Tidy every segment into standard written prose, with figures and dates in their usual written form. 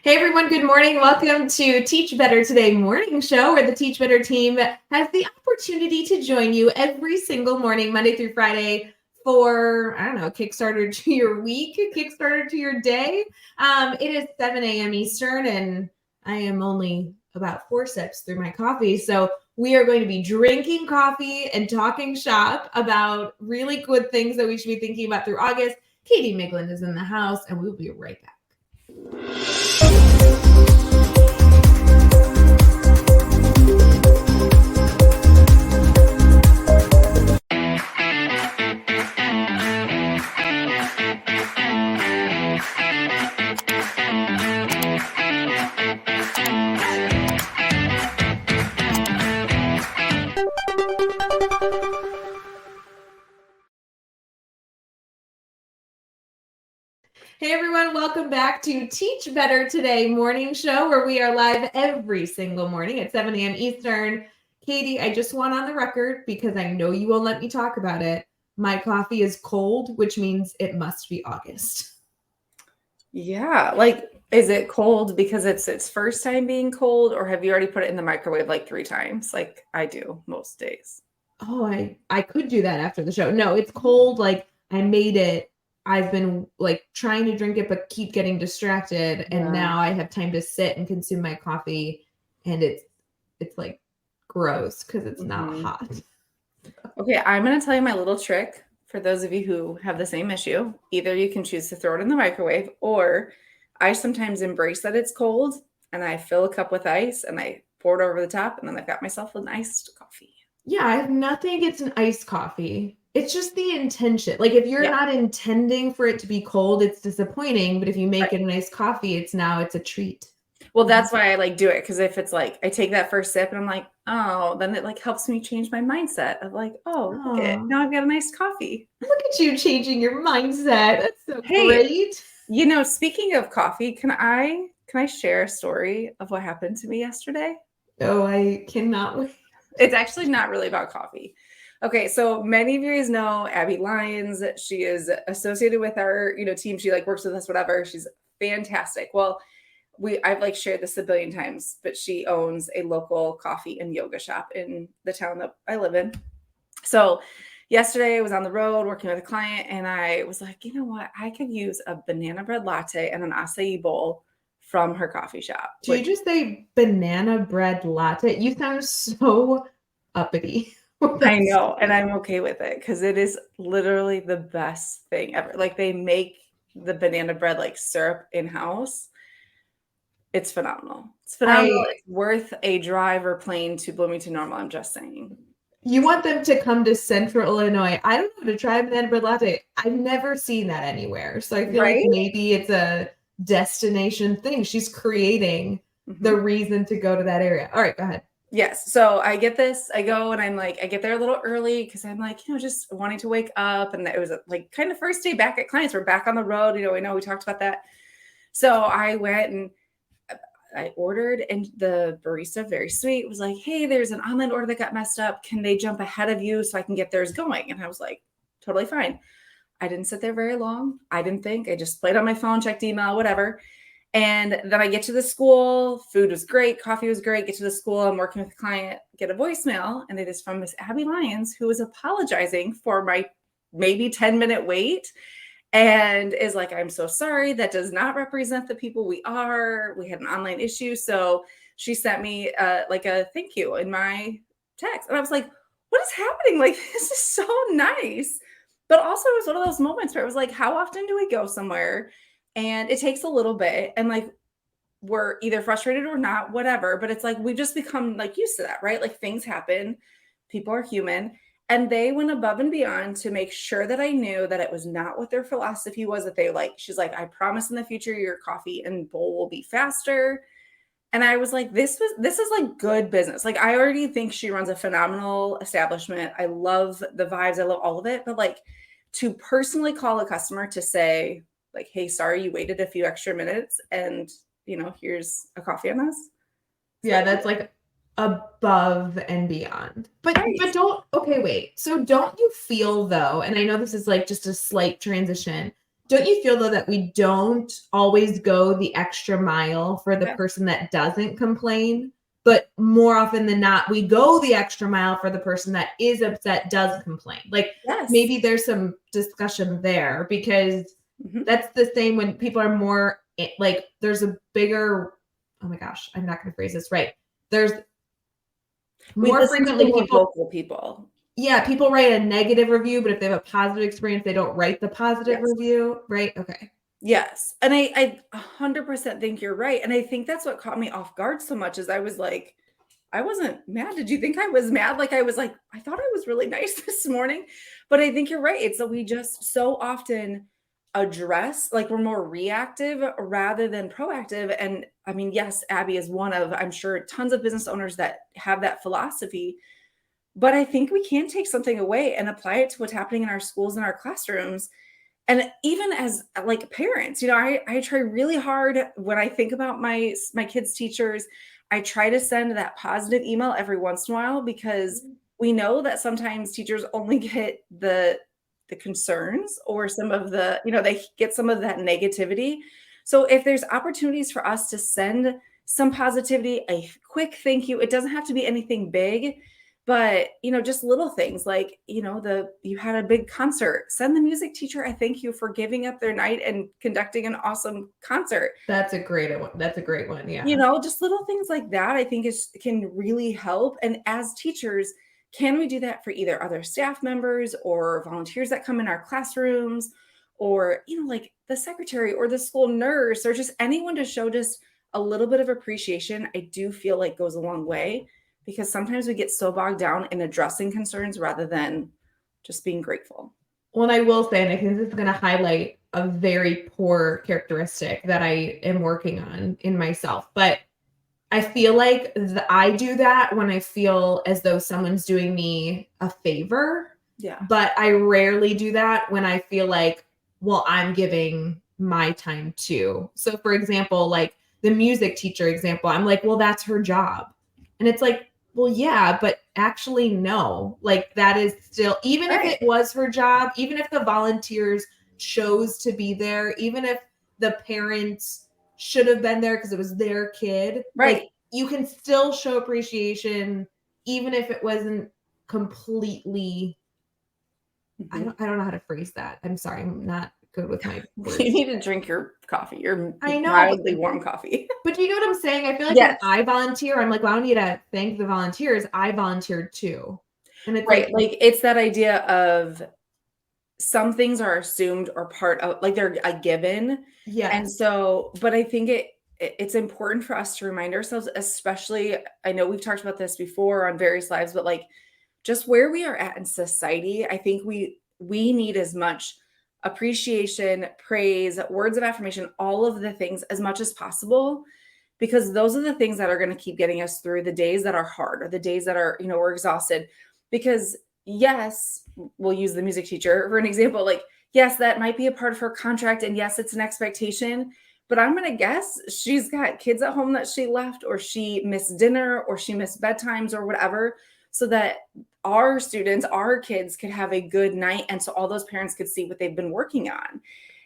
Hey everyone, good morning. Welcome to Teach Better Today morning show, where the Teach Better team has the opportunity to join you every single morning, Monday through Friday, for, a kickstarter to your week, a kickstarter to your day. It is 7 a.m. Eastern, and I am only about 4 sips through my coffee. So we are going to be drinking coffee and talking shop about really good things that we should be thinking about through August. Katie Migland is in the house, and we'll be right back. Hey everyone, welcome back to Teach Better Today morning show, where we are live every single morning at 7 a.m. Eastern. Katie, I just want on the record, because I know you won't let me talk about it. My coffee is cold, which means it must be August. Yeah, is it cold because it's its first time being cold, or have you already put it in the microwave like 3 times, like I do most days? Oh, I could do that after the show. No, it's cold. I made it. I've been trying to drink it, but keep getting distracted. And now I have time to sit and consume my coffee. And it's gross because it's not hot. Okay, I'm going to tell you my little trick for those of you who have the same issue. Either you can choose to throw it in the microwave, or I sometimes embrace that it's cold and I fill a cup with ice and I pour it over the top, and then I've got myself an iced coffee. Yeah, I have nothing against an iced coffee. It's just the intention. If you're not intending for it to be cold, it's disappointing. But if you make it an iced coffee, it's a treat. Well, that's why I do it. Because if it's I take that first sip and I'm like, oh, then it helps me change my mindset of look it, now I've got a nice coffee. Look at you changing your mindset. That's so great. Speaking of coffee, can I share a story of what happened to me yesterday? Oh, I cannot wait. It's actually not really about coffee. Okay, so many of you guys know Abby Lyons. She is associated with our, team. She works with us, whatever. She's fantastic. Well, I've shared this a billion times, but she owns a local coffee and yoga shop in the town that I live in. So yesterday I was on the road working with a client, and I was like, you know what? I could use a banana bread latte and an acai bowl from her coffee shop. Do you just say banana bread latte? You sound so uppity. I know, and I'm okay with it because it is literally the best thing ever. They make the banana bread syrup in-house. It's phenomenal. It's phenomenal. It's worth a drive or plane to Bloomington Normal. I'm just saying. You want them to come to Central Illinois. I don't know, to try a banana bread latte. I've never seen that anywhere. So I feel like maybe it's a destination thing. She's creating the reason to go to that area. All right, go ahead. Yes. So I get this. I go and I get there a little early because I'm just wanting to wake up. And it was kind of first day back at clients. We're back on the road. I know we talked about that. So I went and I ordered, and the barista, very sweet, was like, hey, there's an online order that got messed up. Can they jump ahead of you so I can get theirs going? And I was like, totally fine. I didn't sit there very long. I didn't think. I just played on my phone, checked email, whatever. And then I get to the school. Food was great. Coffee was great. Get to the school. I'm working with a client, get a voicemail. And it is from Miss Abby Lyons, who is apologizing for my maybe 10-minute wait. And is like, I'm so sorry. That does not represent the people we are. We had an online issue. So she sent me a thank you in my text. And I was like, what is happening? This is so nice. But also it was one of those moments where it was how often do we go somewhere and it takes a little bit and we're either frustrated or not, whatever. But it's we've just become used to that, right? Things happen. People are human. And they went above and beyond to make sure that I knew that it was not what their philosophy was, that they she's like, I promise in the future your coffee and bowl will be faster. And I was like, this is good business. I already think she runs a phenomenal establishment. I love the vibes. I love all of it. But to personally call a customer to say hey, sorry, you waited a few extra minutes and, here's a coffee on us. Yeah, that's above and beyond. But don't, okay, wait. So don't you feel though, and I know this is just a slight transition, don't you feel though that we don't always go the extra mile for the person that doesn't complain, but more often than not, we go the extra mile for the person that is upset, does complain? Like maybe there's some discussion there, because that's the same when people are more like, there's a bigger, oh my gosh, I'm not going to phrase this right. There's more frequently people. Yeah, people write a negative review, but if they have a positive experience, they don't write the positive review, right? Okay. Yes. And I 100% think you're right. And I think that's what caught me off guard so much, is I was like, I wasn't mad. Did you think I was mad? Like, I was like, I thought I was really nice this morning. But I think you're right. It's that we just so often address, like, we're more reactive rather than proactive. And I mean, yes, Abby is one of, I'm sure, tons of business owners that have that philosophy. But I think we can take something away and apply it to what's happening in our schools and our classrooms. And even as like parents, I try really hard when I think about my kids' teachers. I try to send that positive email every once in a while, because we know that sometimes teachers only get the concerns or some of the, they get some of that negativity. So if there's opportunities for us to send some positivity, a quick thank you, it doesn't have to be anything big. But, just little things like, you had a big concert, send the music teacher a thank you for giving up their night and conducting an awesome concert. That's a great one. That's a great one. Yeah. Just little things like that, I think can really help. And as teachers, can we do that for either other staff members or volunteers that come in our classrooms, or, like the secretary or the school nurse, or just anyone to show just a little bit of appreciation? I do feel like goes a long way. Because sometimes we get so bogged down in addressing concerns rather than just being grateful. Well, and I will say, and I think this is going to highlight a very poor characteristic that I am working on in myself. But I feel like I do that when I feel as though someone's doing me a favor. Yeah. But I rarely do that when I feel like, well, I'm giving my time too. So for example, like the music teacher example, I'm like, well, that's her job. And it's like, well, yeah, but actually, no, like that is still, even if it was her job, even if the volunteers chose to be there, even if the parents should have been there because it was their kid, like you can still show appreciation, even if it wasn't completely, I don't know how to phrase that. I'm sorry. I'm not good with my words. You need to drink your coffee, your mildly warm coffee. But do you know what I'm saying? I feel like when I volunteer, I'm like, well, I don't need to thank the volunteers. I volunteered too. And it's like it's that idea of some things are assumed or part of, like, they're a given. Yeah. And so, but I think it's important for us to remind ourselves, especially, I know we've talked about this before on various lives, but like just where we are at in society, I think we need as much appreciation, praise, words of affirmation, all of the things as much as possible, because those are the things that are going to keep getting us through the days that are hard, or the days that are, we're exhausted. Because yes, we'll use the music teacher for an example. Like, yes, that might be a part of her contract. And yes, it's an expectation, but I'm going to guess she's got kids at home that she left, or she missed dinner, or she missed bedtimes, or whatever, so that our students, our kids could have a good night. And so all those parents could see what they've been working on.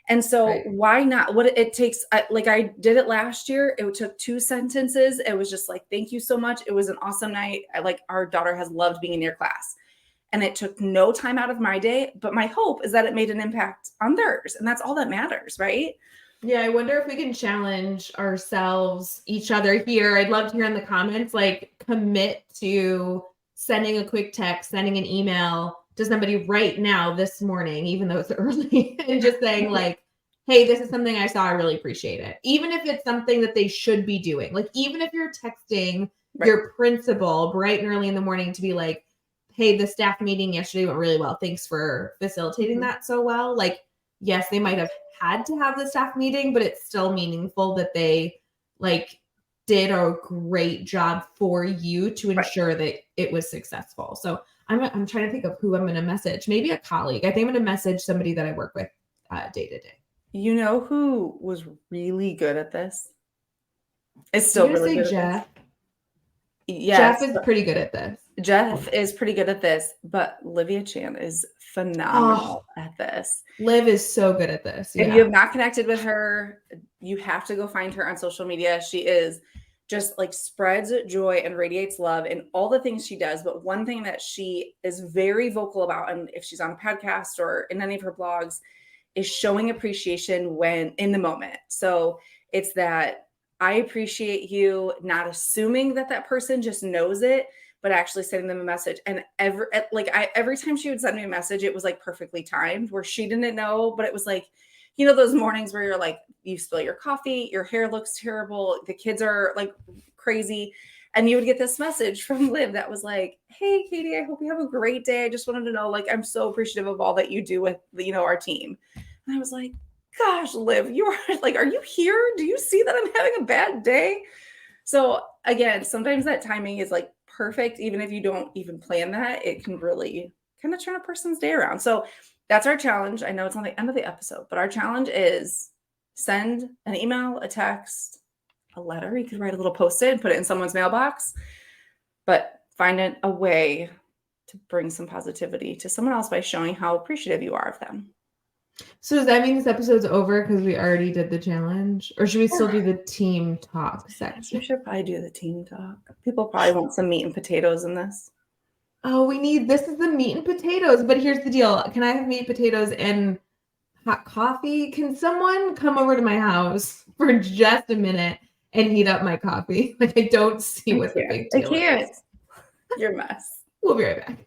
And so why not? What it takes, like I did it last year. It took 2 sentences. It was just like, thank you so much. It was an awesome night. Our daughter has loved being in your class. And it took no time out of my day, but my hope is that it made an impact on theirs. And that's all that matters, right? Yeah, I wonder if we can challenge ourselves, each other here. I'd love to hear in the comments, like, commit to sending a quick text, sending an email to somebody right now this morning, even though it's early, and just saying like, hey, this is something I saw. I really appreciate it. Even if it's something that they should be doing. Like, even if you're texting your principal bright and early in the morning to be like, hey, the staff meeting yesterday went really well. Thanks for facilitating that so well. Like, yes, they might have had to have the staff meeting, but it's still meaningful that they like did a great job for you to ensure that it was successful. So I'm trying to think of who I'm going to message. Maybe a colleague. I think I'm going to message somebody that I work with day to day. You know who was really good at this? It's still really good. Jeff. Yes. Jeff is pretty good at this. Jeff is pretty good at this, but Livia Chan is phenomenal at this. Liv is so good at this. If you have not connected with her, you have to go find her on social media. She is just like spreads joy and radiates love in all the things she does. But one thing that she is very vocal about, and if she's on a podcast or in any of her blogs, is showing appreciation when in the moment. So it's that I appreciate you, not assuming that that person just knows it, but actually sending them a message. And every time she would send me a message, it was like perfectly timed where she didn't know, but it was like, you know, those mornings where you're like, you spill your coffee, your hair looks terrible, the kids are like crazy. And you would get this message from Liv that was like, hey, Katie, I hope you have a great day. I just wanted to know, like, I'm so appreciative of all that you do with, you know, our team. And I was like, gosh, Liv, you are like, are you here? Do you see that I'm having a bad day? So again, sometimes that timing is like perfect. Even if you don't even plan that, it can really kind of turn a person's day around. So that's our challenge. I know it's on the end of the episode, but our challenge is send an email, a text, a letter. You could write a little post-it and put it in someone's mailbox, but find a way to bring some positivity to someone else by showing how appreciative you are of them. So does that mean this episode's over because we already did the challenge? Or should we still do the team talk section? We should probably do the team talk. People probably want some meat and potatoes in this. Oh, this is the meat and potatoes. But here's the deal. Can I have meat, potatoes, and hot coffee? Can someone come over to my house for just a minute and heat up my coffee? Like, I don't see what the big deal is. You're a mess. We'll be right back.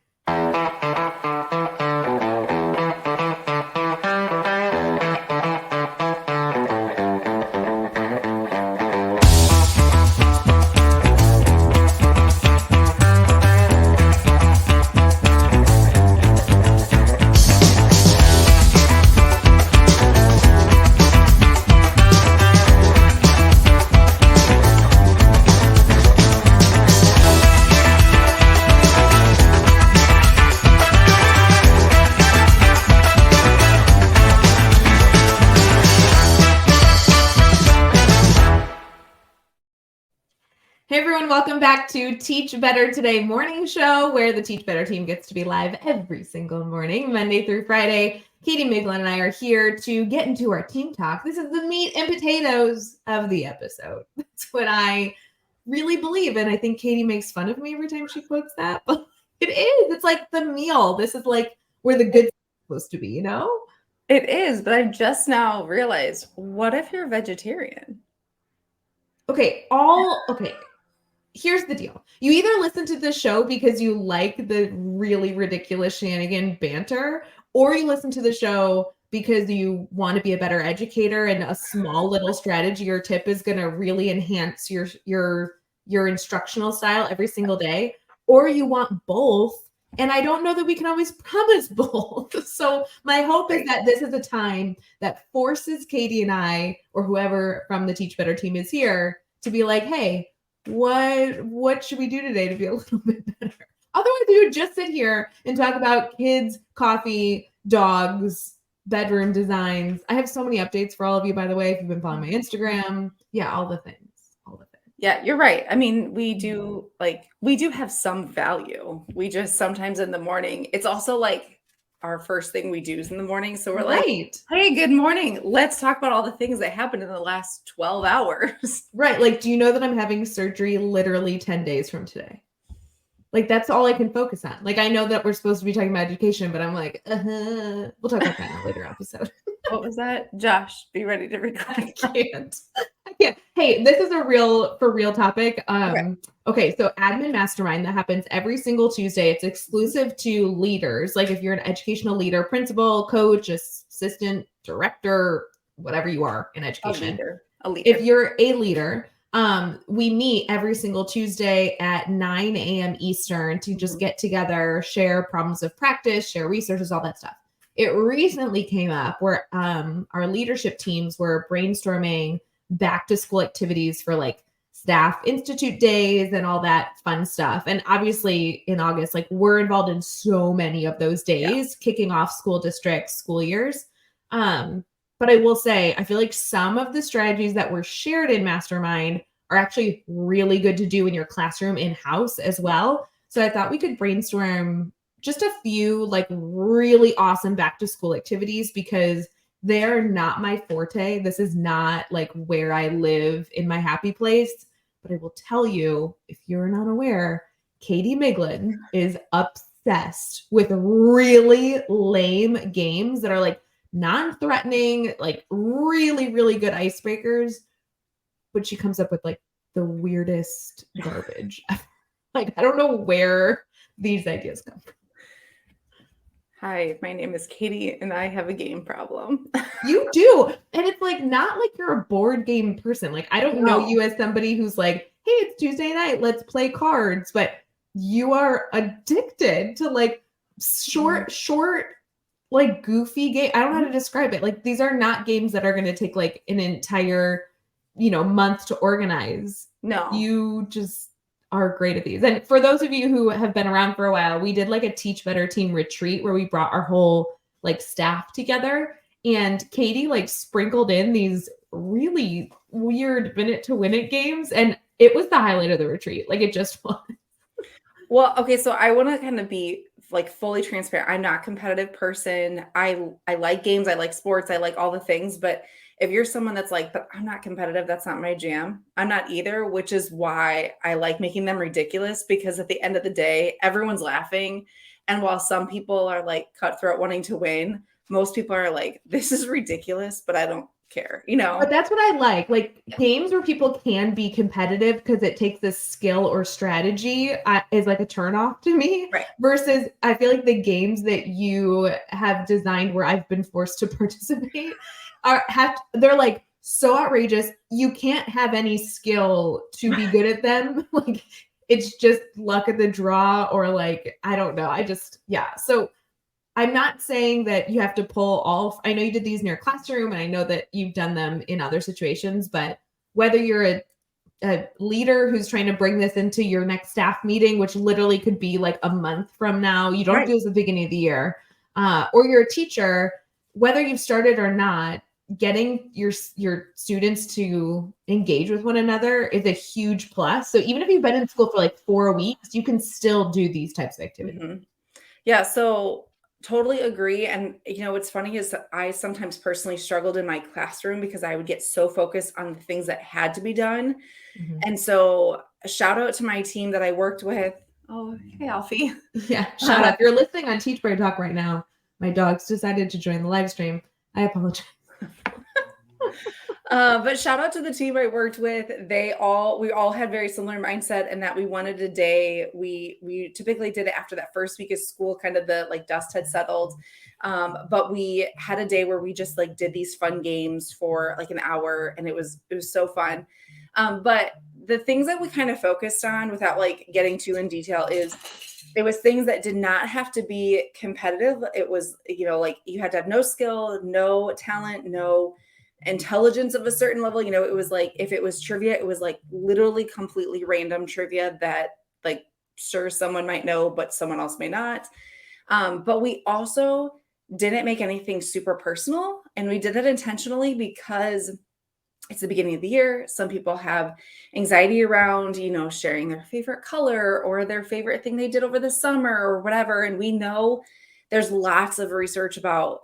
Hey everyone, welcome back to Teach Better Today morning show, where the Teach Better team gets to be live every single morning, Monday through Friday. Katie Miglin and I are here to get into our team talk. This is the meat and potatoes of the episode. That's what I really believe. And I think Katie makes fun of me every time she quotes that, but it is. It's like the meal. This is like where the good is supposed to be, you know? It is, but I just now realized, what if you're vegetarian? Okay. Here's the deal. You either listen to the show because you like the really ridiculous shenanigan banter, or you listen to the show because you want to be a better educator and a small little strategy or tip is going to really enhance your instructional style every single day, or you want both. And I don't know that we can always promise both. So my hope is that this is a time that forces Katie and I, or whoever from the Teach Better team is here, to be like, hey, what should we do today to be a little bit better? Otherwise, we would just sit here and talk about kids, coffee, dogs, bedroom designs. I have so many updates for all of you, by the way, if you've been following my Instagram. Yeah, all the things. Yeah, you're right. I mean, we do have some value. We just sometimes in the morning, it's also like our first thing we do is in the morning. So we're like, hey, good morning. Let's talk about all the things that happened in the last 12 hours. Right. Like, do you know that I'm having surgery literally 10 days from today? Like, that's all I can focus on. Like, I know that we're supposed to be talking about education, but I'm like, we'll talk about that in a later episode. What was that? Josh, be ready to record. I can't. Hey, this is a real topic. Okay, so admin mastermind that happens every single Tuesday. It's exclusive to leaders. Like if you're an educational leader, principal, coach, assistant, director, whatever you are in education. A leader. If you're a leader, we meet every single Tuesday at 9 a.m. Eastern to just get together, share problems of practice, share resources, all that stuff. It recently came up where our leadership teams were brainstorming back to school activities for like staff institute days and all that fun stuff. And obviously in August, like we're involved in so many of those days, kicking off school districts, school years. But I will say, I feel like some of the strategies that were shared in Mastermind are actually really good to do in your classroom in-house as well. So I thought we could brainstorm just a few like really awesome back to school activities because they're not my forte. This is not like where I live in my happy place. But I will tell you, if you're not aware, Katie Miglin is obsessed with really lame games that are like non-threatening, like really, really good icebreakers. But she comes up with like the weirdest garbage. Like, I don't know where these ideas come from. Hi, my name is Katie and I have a game problem. You do. And it's like not like you're a board game person. Like, I don't know No. you as somebody who's like, hey, it's Tuesday night, let's play cards. But you are addicted to like short, like goofy game. I don't know how to describe it. Like, these are not games that are going to take like an entire, month to organize. No. You just are great at these. And for those of you who have been around for a while, we did like a Teach Better team retreat where we brought our whole like staff together, and Katie like sprinkled in these really weird minute to win it games, and it was the highlight of the retreat. Like, it just was. Well, okay, so I want to kind of be like fully transparent. I'm not a competitive person. I like games, I like sports, I like all the things, but if you're someone that's like, but I'm not competitive, that's not my jam. I'm not either, which is why I like making them ridiculous, because at the end of the day, everyone's laughing. And while some people are like cutthroat wanting to win, most people are like, this is ridiculous, but I don't care, But that's what I like games where people can be competitive because it takes this skill or strategy is like a turnoff to me. Right. Versus I feel like the games that you have designed where I've been forced to participate they're like so outrageous. You can't have any skill to be good at them. Like, it's just luck of the draw, or like, I don't know. So I'm not saying that you have to pull all. I know you did these in your classroom, and I know that you've done them in other situations, but whether you're a leader who's trying to bring this into your next staff meeting, which literally could be like a month from now, you don't do this at the beginning of the year, or you're a teacher, whether you've started or not, getting your students to engage with one another is a huge plus. So even if you've been in school for like 4 weeks, you can still do these types of activities. Mm-hmm. Yeah, so totally agree. And what's funny is that I sometimes personally struggled in my classroom because I would get so focused on the things that had to be done. Mm-hmm. And so a shout out to my team that I worked with. Oh, hey, Alfie. Yeah, shout out. If you're listening on Teach Better Talk right now, my dogs decided to join the live stream. I apologize. But shout out to the team I worked with. We all had very similar mindset, and that we wanted a day. We typically did it after that first week of school, kind of the like dust had settled. But we had a day where we just like did these fun games for like an hour, and it was so fun. But the things that we kind of focused on, without like getting too in detail, is it was things that did not have to be competitive. It was, like you had to have no skill, no talent, no intelligence of a certain level. It was like, if it was trivia, it was like literally completely random trivia that like, sure, someone might know, but someone else may not. But we also didn't make anything super personal. And we did that intentionally because it's the beginning of the year. Some people have anxiety around, sharing their favorite color or their favorite thing they did over the summer or whatever. And we know there's lots of research about,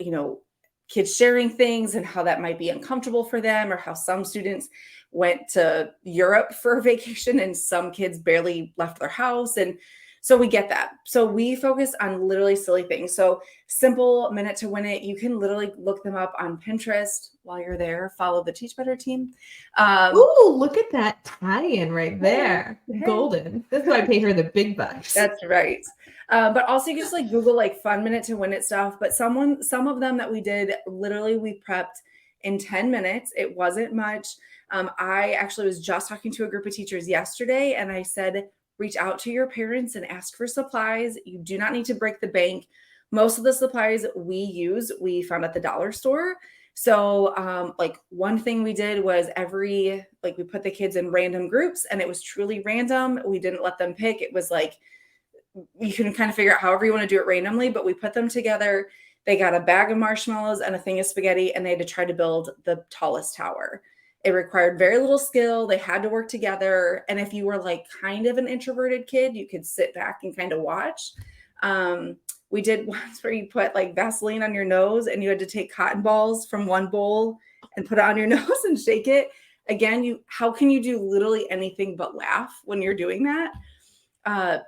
kids sharing things and how that might be uncomfortable for them, or how some students went to Europe for a vacation and some kids barely left their house. And so we get that. So we focus on literally silly things. So simple minute to win it. You can literally look them up on Pinterest while you're there. Follow the Teach Better team. Ooh, look at that tie-in right there. Hey. Golden. That's why I pay her the big bucks. That's right. But also you can just like Google like fun minute to win it stuff. But some of them that we did, literally we prepped in 10 minutes. It wasn't much. I actually was just talking to a group of teachers yesterday, and I said, reach out to your parents and ask for supplies. You do not need to break the bank. Most of the supplies we found at the dollar store. So like one thing we did was we put the kids in random groups, and it was truly random. We didn't let them pick. It was like, you can kind of figure out however you want to do it randomly, but we put them together. They got a bag of marshmallows and a thing of spaghetti, and they had to try to build the tallest tower. It required very little skill. They had to work together. And if you were like kind of an introverted kid, you could sit back and kind of watch. We did once where you put like Vaseline on your nose and you had to take cotton balls from one bowl and put it on your nose and shake it. Again, how can you do literally anything but laugh when you're doing that?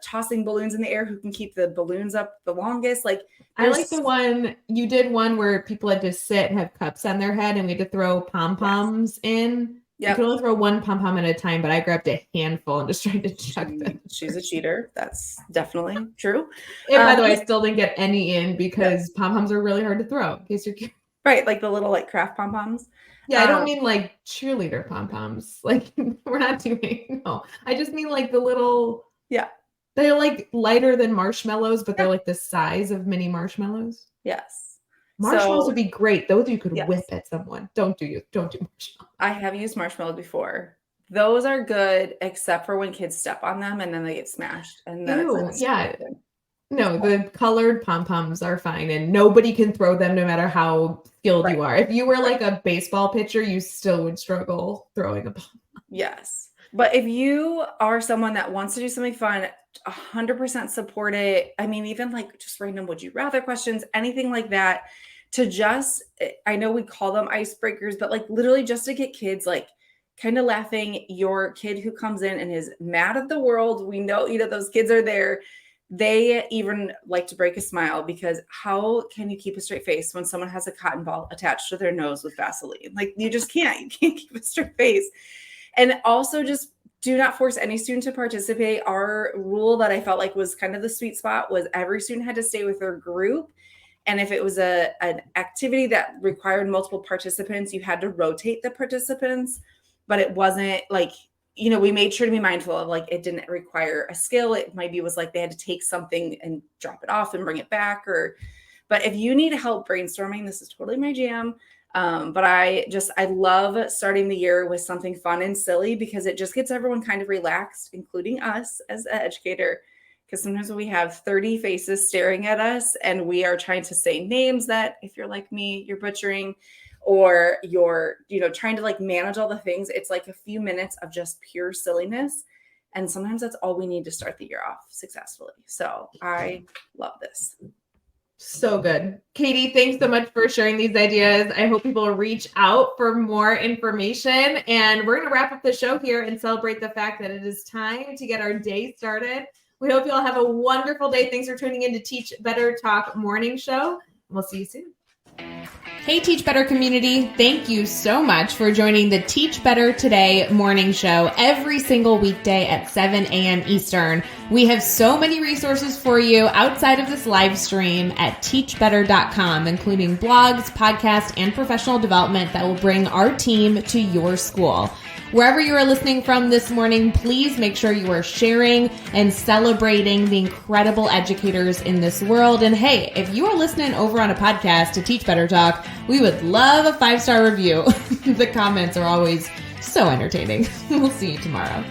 Tossing balloons in the air, who can keep the balloons up the longest. Like, I like the one you did one where people had to sit and have cups on their head and we had to throw pom-poms in. Yep. You could only throw one pom-pom at a time, but I grabbed a handful and just tried to chuck them. She's a cheater. That's definitely true. And by the way, I still didn't get any in because pom-poms are really hard to throw, in case you're curious. Right, like the little like craft pom-poms. Yeah, I don't mean like cheerleader pom-poms. Like, we're not doing, no. I just mean like the little... Yeah. They're like lighter than marshmallows, but they're like the size of mini marshmallows. Yes. Marshmallows would be great. Those you could whip at someone. Don't do marshmallows. I have used marshmallows before. Those are good, except for when kids step on them and then they get smashed. And then No, the colored pom-poms are fine and nobody can throw them no matter how skilled you are. If you were like a baseball pitcher, you still would struggle throwing a pom-pom. Yes. But if you are someone that wants to do something fun, 100% support it. I mean, even like just random would you rather questions, anything like that, to just, I know we call them icebreakers, but like literally just to get kids like kind of laughing. Your kid who comes in and is mad at the world, we know, those kids are there. They even like to break a smile, because how can you keep a straight face when someone has a cotton ball attached to their nose with Vaseline? Like, you just can't. You can't keep a straight face. And also just do not force any student to participate. Our rule that I felt like was kind of the sweet spot was every student had to stay with their group. And if it was an activity that required multiple participants, you had to rotate the participants. But it wasn't like, we made sure to be mindful of like, it didn't require a skill. It maybe was like they had to take something and drop it off and bring it back. But if you need help brainstorming, this is totally my jam. But I love starting the year with something fun and silly, because it just gets everyone kind of relaxed, including us as an educator. Because sometimes we have 30 faces staring at us and we are trying to say names that, if you're like me, you're butchering, or you're, trying to like manage all the things. It's like a few minutes of just pure silliness. And sometimes that's all we need to start the year off successfully. So I love this. So good. Katie, thanks so much for sharing these ideas. I hope people reach out for more information. And we're going to wrap up the show here and celebrate the fact that it is time to get our day started. We hope you all have a wonderful day. Thanks for tuning in to Teach Better Talk Morning Show. We'll see you soon. Hey, Teach Better community. Thank you so much for joining the Teach Better Today morning show every single weekday at 7 a.m. Eastern. We have so many resources for you outside of this live stream at teachbetter.com, including blogs, podcasts, and professional development that will bring our team to your school. Wherever you are listening from this morning, please make sure you are sharing and celebrating the incredible educators in this world. And hey, if you are listening over on a podcast to Teach Better Talk, we would love a 5-star review. The comments are always so entertaining. We'll see you tomorrow.